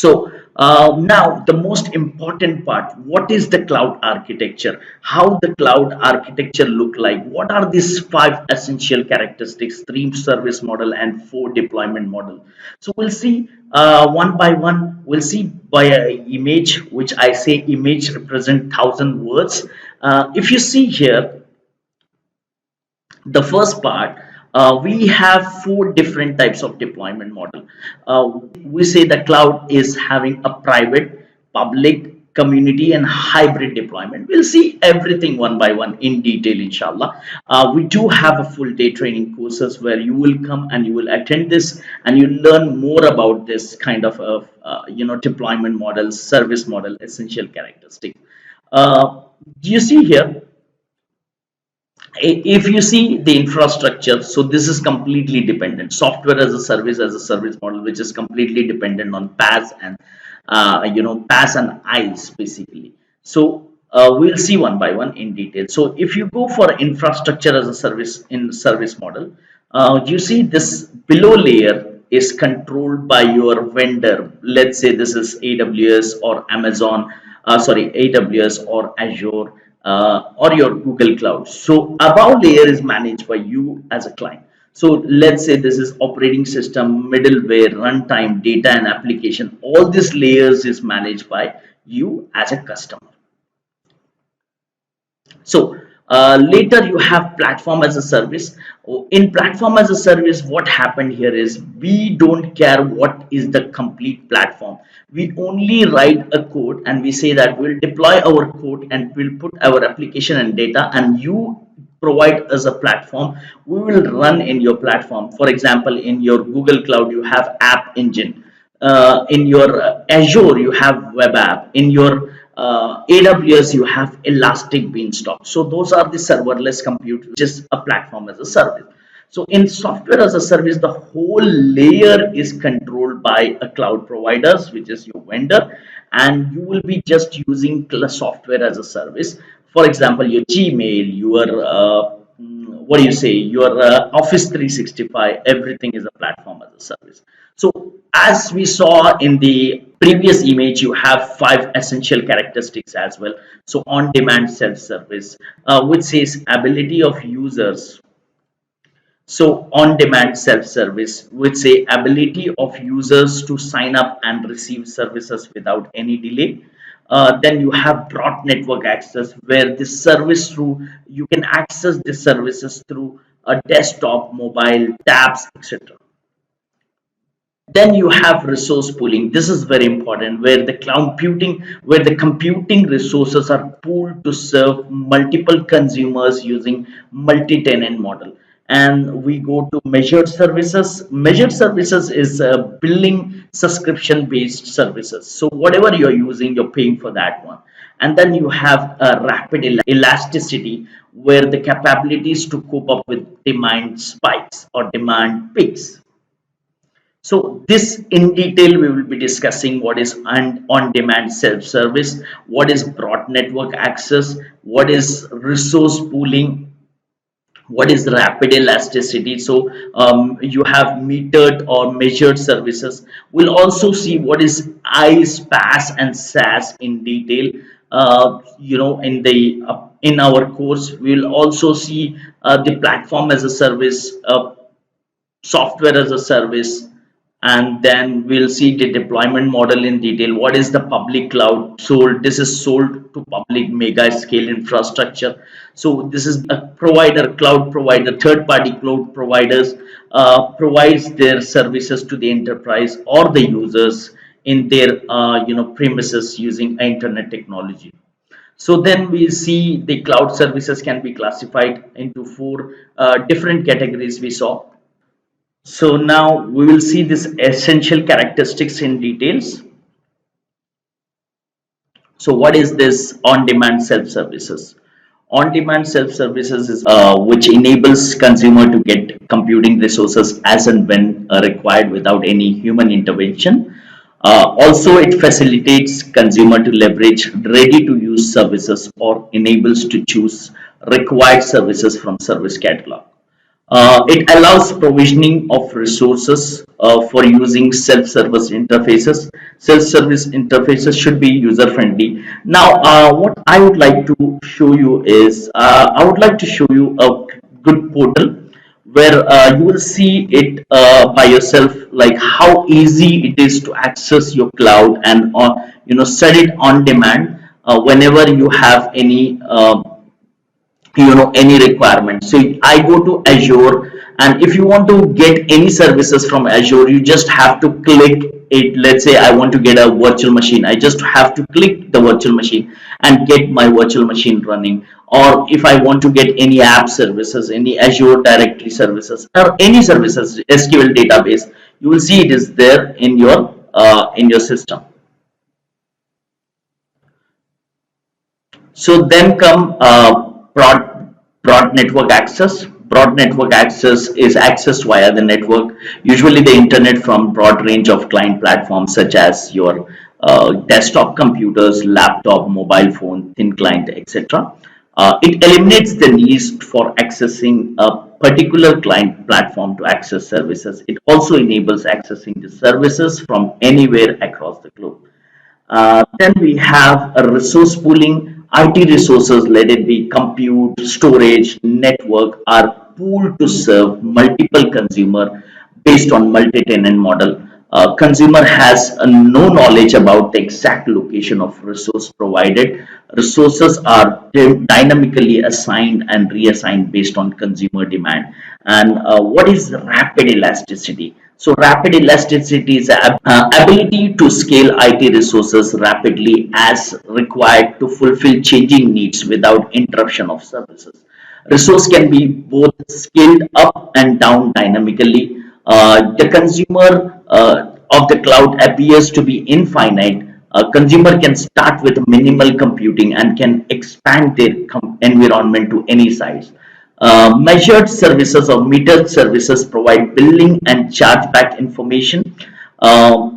So now the most important part, what is the cloud architecture? How the cloud architecture look like? What are these five essential characteristics, three service model and four deployment model? So we'll see one by one. We'll see by a image, which I say image represent thousand words. If you see here, the first part, we have four different types of deployment model. We say the cloud is having a private, public, community and hybrid deployment. We'll see everything one by one in detail, inshallah. We do have a full day training courses where you will come and you will attend this and you learn more about this kind of deployment model, service model, essential characteristic. uh, you see here, if you see the infrastructure, so this is completely dependent software as a service model, which is completely dependent on PaaS and PaaS and IaaS basically. So we'll see one by one in detail. So if you go for infrastructure as a service in service model, you see this below layer is controlled by your vendor. Let's say this is AWS or Amazon, sorry, AWS or Azure, or your Google Cloud. So above layer is managed by you as a client. So let's say this is operating system, middleware, runtime, data and application. All these layers is managed by you as a customer. So later you have platform as a service. In platform as a service, what happened here is we don't care what is the complete platform. We only write a code and we say that we'll deploy our code and we'll put our application and data, and you provide us a platform. We will run in your platform. For example, in your Google Cloud you have App Engine, in your Azure you have web app, in your AWS you have Elastic Beanstalk. So those are the serverless compute, which is a platform as a service. So in software as a service, the whole layer is controlled by a cloud providers, which is your vendor, and you will be just using software as a service. For example, your Gmail, your what do you say, your Office 365, everything is a platform as a service. So as we saw in the previous image, you have five essential characteristics as well. So on demand self-service, which says ability of users. So on demand self-service, which say ability of users to sign up and receive services without any delay. Then you have broad network access, where this service through you can access the services through a desktop, mobile, tabs, etc. Then you have resource pooling. This is very important, where the computing resources are pooled to serve multiple consumers using multi-tenant model. And we go to measured services. Measured services is billing subscription based services. So whatever you're using, you're paying for that one. And then you have a rapid elasticity, where the capabilities to cope up with demand spikes or demand peaks. So this in detail we will be discussing what is on-demand self-service, what is broad network access, what is resource pooling, what is rapid elasticity. So you have metered or measured services. We'll also see what is IaaS, PaaS and SaaS in detail. In our course, we'll also see the platform as a service, software as a service, and then we'll see the deployment model in detail. What is the public cloud sold? This is sold to public mega scale infrastructure. So this is a provider, cloud provider, third party cloud providers provides their services to the enterprise or the users in their premises using internet technology. So then we see the cloud services can be classified into four different categories we saw. So now we will see this essential characteristics in details. So what is this on-demand self-services? On-demand self-services is which enables consumer to get computing resources as and when required without any human intervention. Also, it facilitates consumer to leverage ready-to-use services or enables to choose required services from service catalog. It allows provisioning of resources for using self-service interfaces. Self-service interfaces should be user-friendly. Now, what I would like to show you is, I would like to show you a good portal where you will see it by yourself, like how easy it is to access your cloud and set it on demand whenever you have any any requirement. So I go to Azure, and if you want to get any services from Azure, you just have to click it. Let's say I want to get a virtual machine, I just have to click the virtual machine and get my virtual machine running. Or if I want to get any app services, any Azure directory services, or any services, SQL database, you will see it is there in your system. So then come broad network access. Broad network access is accessed via the network, usually the internet, from broad range of client platforms such as your desktop computers, laptop, mobile phone, thin client, etc. It eliminates the need for accessing a particular client platform to access services. It also enables accessing the services from anywhere across the globe. Then we have a resource pooling. IT resources, let it be compute, storage, network, are pooled to serve multiple consumer based on multi-tenant model. Consumer has no knowledge about the exact location of resource provided. Resources are dynamically assigned and reassigned based on consumer demand. And what is rapid elasticity? So rapid elasticity is the ability to scale IT resources rapidly as required to fulfill changing needs without interruption of services. Resource can be both scaled up and down dynamically. The consumer of the cloud appears to be infinite. A consumer can start with minimal computing and can expand their environment to any size. Measured services or metered services provide billing and chargeback uh,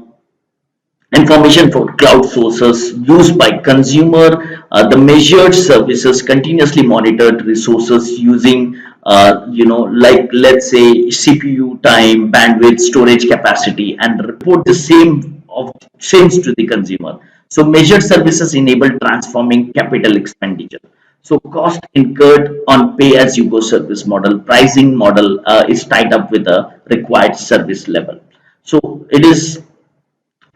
information for cloud sources used by consumer. The measured services continuously monitored resources using like let's say CPU time, bandwidth, storage capacity, and report the same to the consumer. So measured services enable transforming capital expenditure. So cost incurred on pay as you go service model. Pricing model is tied up with the required service level. So it is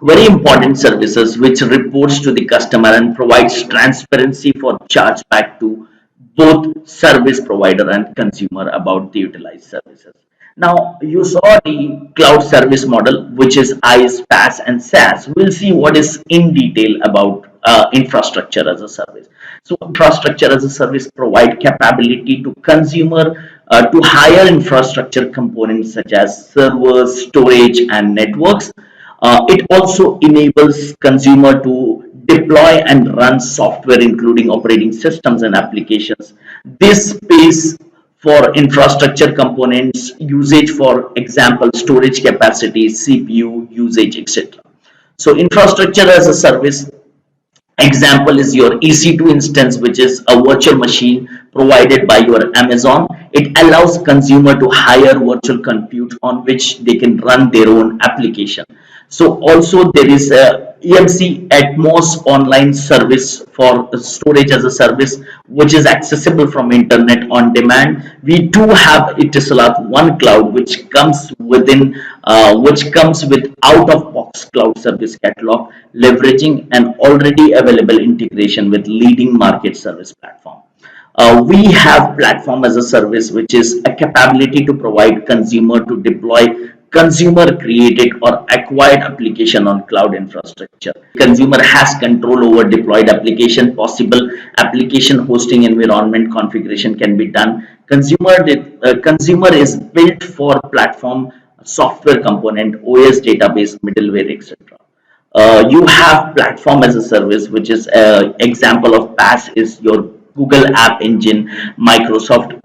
very important services which reports to the customer and provides transparency for chargeback to both service provider and consumer about the utilized services. Now you saw the cloud service model, which is IaaS, PaaS, and SaaS. We'll see what is in detail about infrastructure as a service. So infrastructure as a service provide capability to consumer to hire infrastructure components such as servers, storage, and networks. It also enables consumer to deploy and run software, including operating systems and applications. This pays for infrastructure components usage, for example, storage capacity, CPU usage, etc. So infrastructure as a service example is your EC2 instance, which is a virtual machine provided by your Amazon. It allows consumer to hire virtual compute on which they can run their own application. So also there is a EMC Atmos online service for storage as a service, which is accessible from internet on demand. We do have Etisalat One Cloud, which comes with out of box cloud service catalog, leveraging an already available integration with leading market service platform. We have platform as a service, which is a capability to provide consumer to deploy consumer created or acquired application on cloud infrastructure. Consumer has control over deployed application. Possible application hosting environment configuration can be done. Consumer is built for platform software component, OS, database, middleware, etc. You have platform as a service, which is example of PaaS is your Google App Engine, Microsoft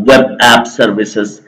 Web App Services.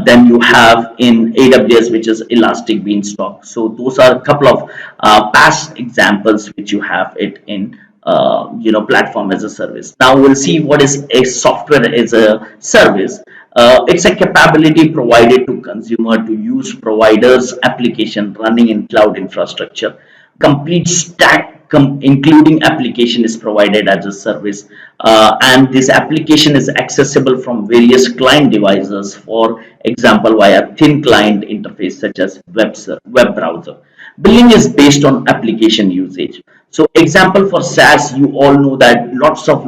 Then you have in AWS, which is Elastic Beanstalk. So those are a couple of PaaS examples which you have it in platform as a service. Now we'll see what is a software as a service. It's a capability provided to consumer to use providers application running in cloud infrastructure. Complete stack including application is provided as a service, and this application is accessible from various client devices, for example via thin client interface such as web browser. Billing is based on application usage. So example for SaaS, you all know that lots of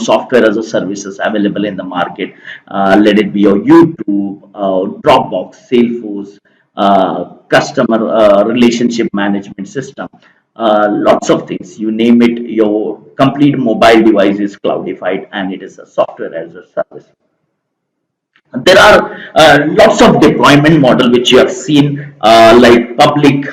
software as a services available in the market. Let it be your YouTube, Dropbox, Salesforce, customer relationship management system, lots of things. You name it, your complete mobile device is cloudified and it is a software as a service. There are lots of deployment model which you have seen, like public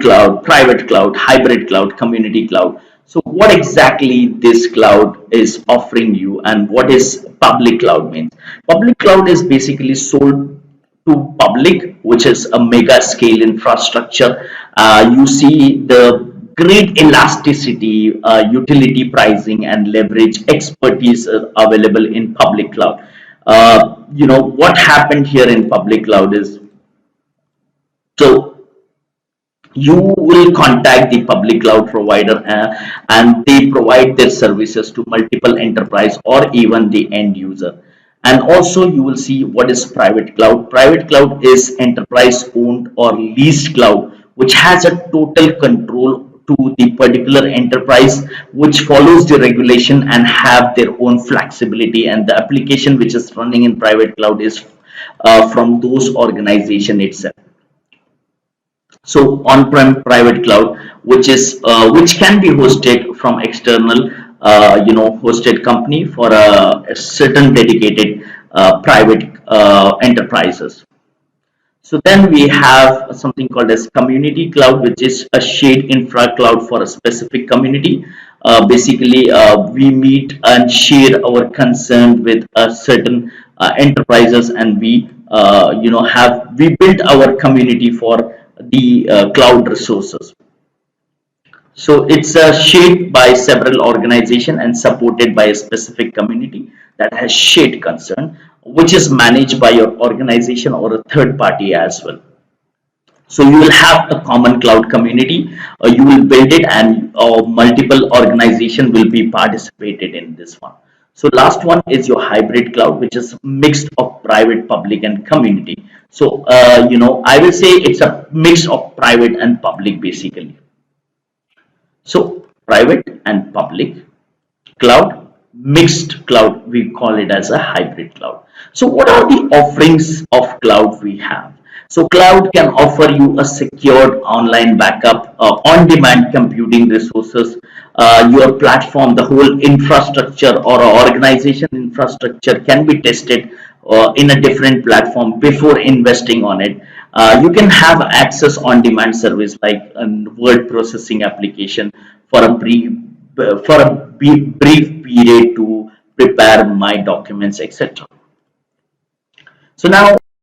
cloud, private cloud, hybrid cloud, community cloud. So what exactly this cloud is offering you, and what is public cloud means? Public cloud is basically sold to public, which is a mega scale infrastructure. You see the great elasticity, utility pricing, and leverage expertise available in public cloud. What happened here in public cloud is, so you will contact the public cloud provider, and they provide their services to multiple enterprise or even the end user. And also you will see what is private cloud. Private cloud is enterprise owned or leased cloud, which has a total control to the particular enterprise, which follows the regulation and have their own flexibility, and the application which is running in private cloud is from those organization itself. So on-prem private cloud, which can be hosted from external, hosted company for a certain dedicated private enterprises. So then we have something called as community cloud, which is a shared infra cloud for a specific community. Basically, we meet and share our concern with a certain enterprises, and we build our community for the cloud resources. So it's shared by several organizations and supported by a specific community that has shared concern, which is managed by your organization or a third party as well. So you will have a common cloud community, you will build it, and multiple organization will be participated in this one. So last one is your hybrid cloud, which is mixed of private, public, and community. So I will say it's a mix of private and public basically. So private and public cloud, mixed cloud, we call it as a hybrid cloud. So what are the offerings of cloud we have? So cloud can offer you a secured online backup, on-demand computing resources, your platform, the whole infrastructure or organization infrastructure can be tested in a different platform before investing on it. You can have access on demand service like a word processing application for a brief period to prepare my documents, etc. So now